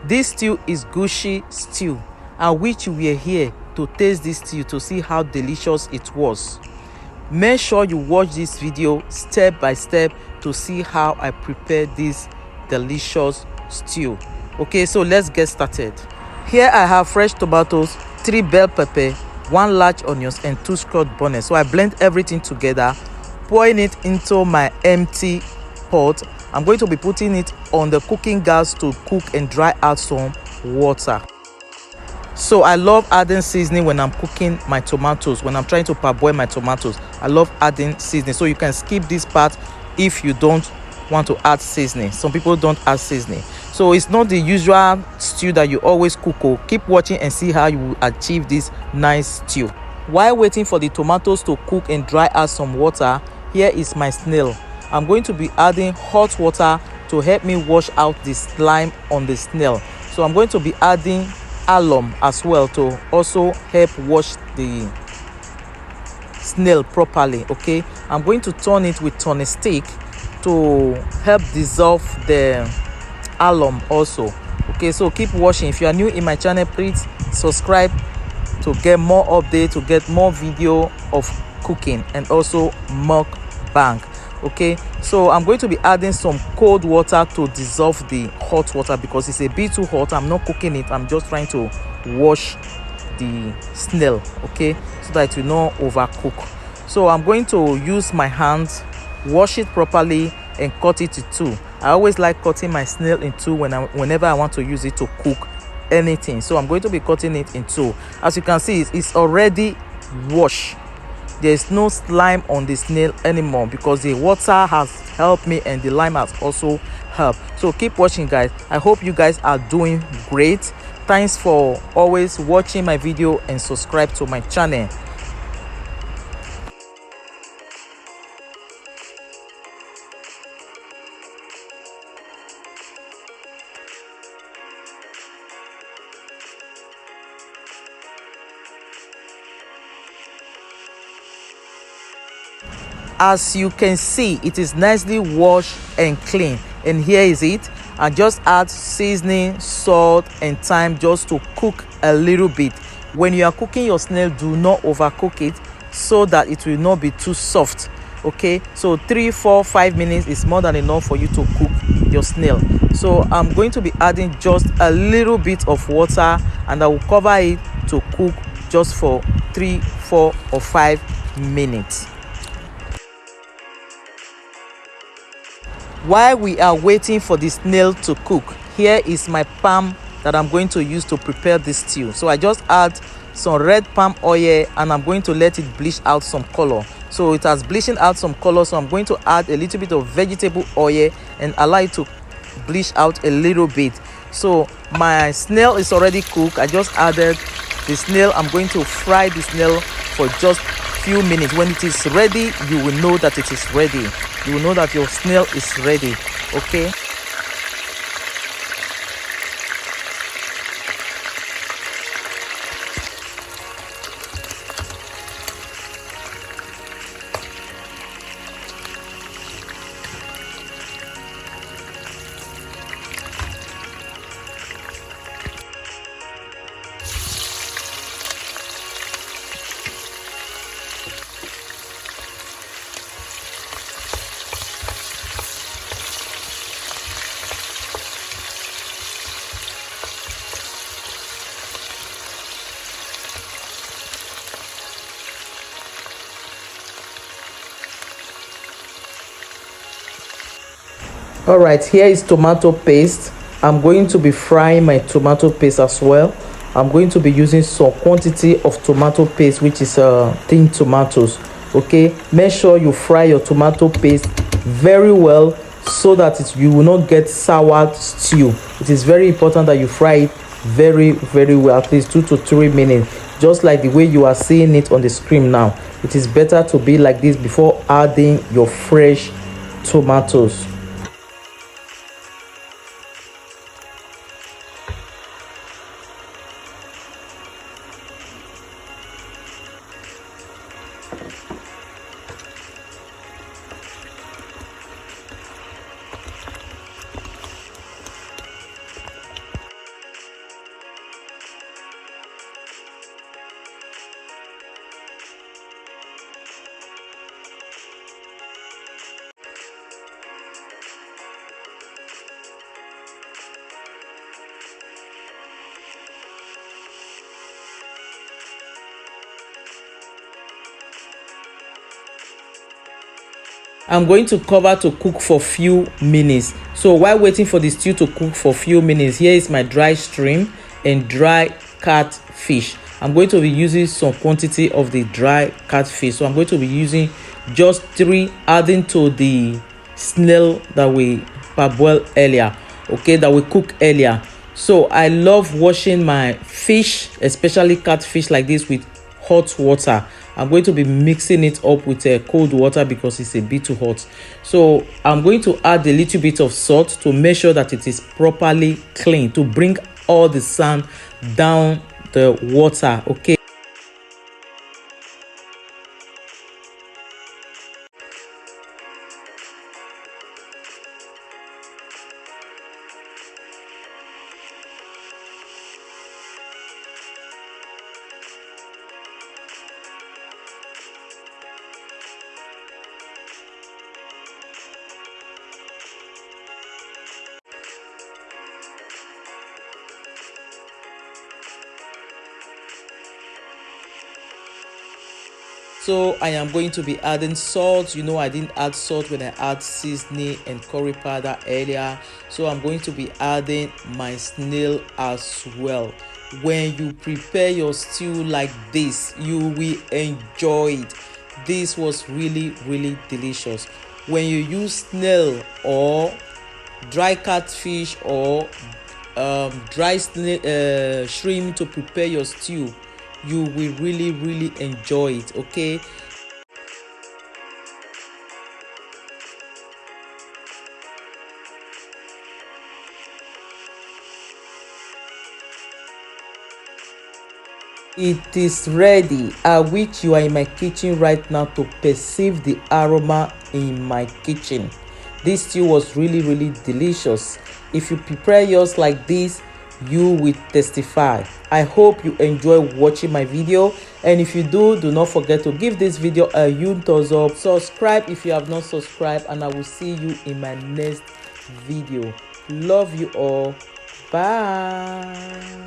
This stew is Gushi stew. I wish you were here to taste this stew to see how delicious it was. Make sure you watch this video step by step to see how I prepare this delicious stew. Okay, so let's get started. Here I have fresh tomatoes, 3 bell pepper, 1 large onions and 2 scalloped bonnets. So I blend everything together, pouring it into my empty pot. I'm going to be putting it on the cooking gas to cook and dry out some water. So I love adding seasoning when I'm cooking my tomatoes. When I'm trying to parboil my tomatoes, I love adding seasoning. So you can skip this part if you don't want to add seasoning. Some people don't add seasoning. So it's not the usual stew that you always cook. Keep watching and see how you will achieve this nice stew. While waiting for the tomatoes to cook and dry out some water, here is my snail. I'm going to be adding hot water to help me wash out the slime on the snail. So I'm going to be adding alum as well to also help wash the snail properly. Okay, I'm going to turn it with turning stick to help dissolve the alum also. Okay, so keep watching. If you are new in my channel, please subscribe to get more updates, to get more video of cooking and also mukbang. Okay, so I'm going to be adding some cold water to dissolve the hot water because it's a bit too hot. I'm not cooking it, I'm just trying to wash the snail, okay, so that it will not overcook. So I'm going to use my hands, wash it properly and cut it in two. I always like cutting my snail in two whenever I want to use it to cook anything. So I'm going to be cutting it in two. As you can see, it's already washed. There's no slime on the snail anymore because the water has helped me and the lime has also helped. So keep watching, guys. I hope you guys are doing great. Thanks for always watching my video and subscribe to my channel. As you can see, it is nicely washed and clean, and here is it. I just add seasoning, salt and thyme just to cook a little bit. When you are cooking your snail, do not overcook it so that it will not be too soft. Okay, so 3, 4, 5 minutes is more than enough for you to cook your snail. So I'm going to be adding just a little bit of water and I will cover it to cook just for 3, 4 or 5 minutes. While we are waiting for the snail to cook, here is my palm that I'm going to use to prepare this stew. So I just add some red palm oil and I'm going to let it bleach out some color. So it has bleaching out some color, so I'm going to add a little bit of vegetable oil and allow it to bleach out a little bit. So my snail is already cooked. I just added the snail. I'm going to fry the snail for just few minutes. When it is ready, you will know that it is ready. You will know that your snail is ready. Okay, all right, here is tomato paste. I'm going to be frying my tomato paste as well. I'm going to be using some quantity of tomato paste, which is thin tomatoes. Okay, make sure you fry your tomato paste very well so that you will not get sour stew. It is very important that you fry it very well, at least 2 to 3 minutes, just like the way you are seeing it on the screen now. It is better to be like this before adding your fresh tomatoes. I'm going to cover to cook for few minutes. So while waiting for the stew to cook for few minutes, here is my dry shrimp and dry catfish. I'm going to be using some quantity of the dry catfish. So I'm going to be using just 3, adding to the snail that we parboiled earlier, okay, that we cooked earlier. So I love washing my fish, especially catfish, like this with hot water. I'm going to be mixing it up with cold water because it's a bit too hot. So I'm going to add a little bit of salt to make sure that it is properly clean, to bring all the sand down the water, okay. So I am going to be adding salt. You know, I didn't add salt when I add seasoning and curry powder earlier. So I'm going to be adding my snail as well. When you prepare your stew like this, you will enjoy it. This was really delicious. When you use snail or dry catfish or dry shrimp to prepare your stew, you will really enjoy it, okay. It is ready. I wish you are in my kitchen right now to perceive the aroma in my kitchen. This stew was really delicious. If you prepare yours like this, you will testify. I hope you enjoy watching my video, and if you do not forget to give this video a huge thumbs up. Subscribe if you have not subscribed, and I will see you in my next video. Love you all. Bye.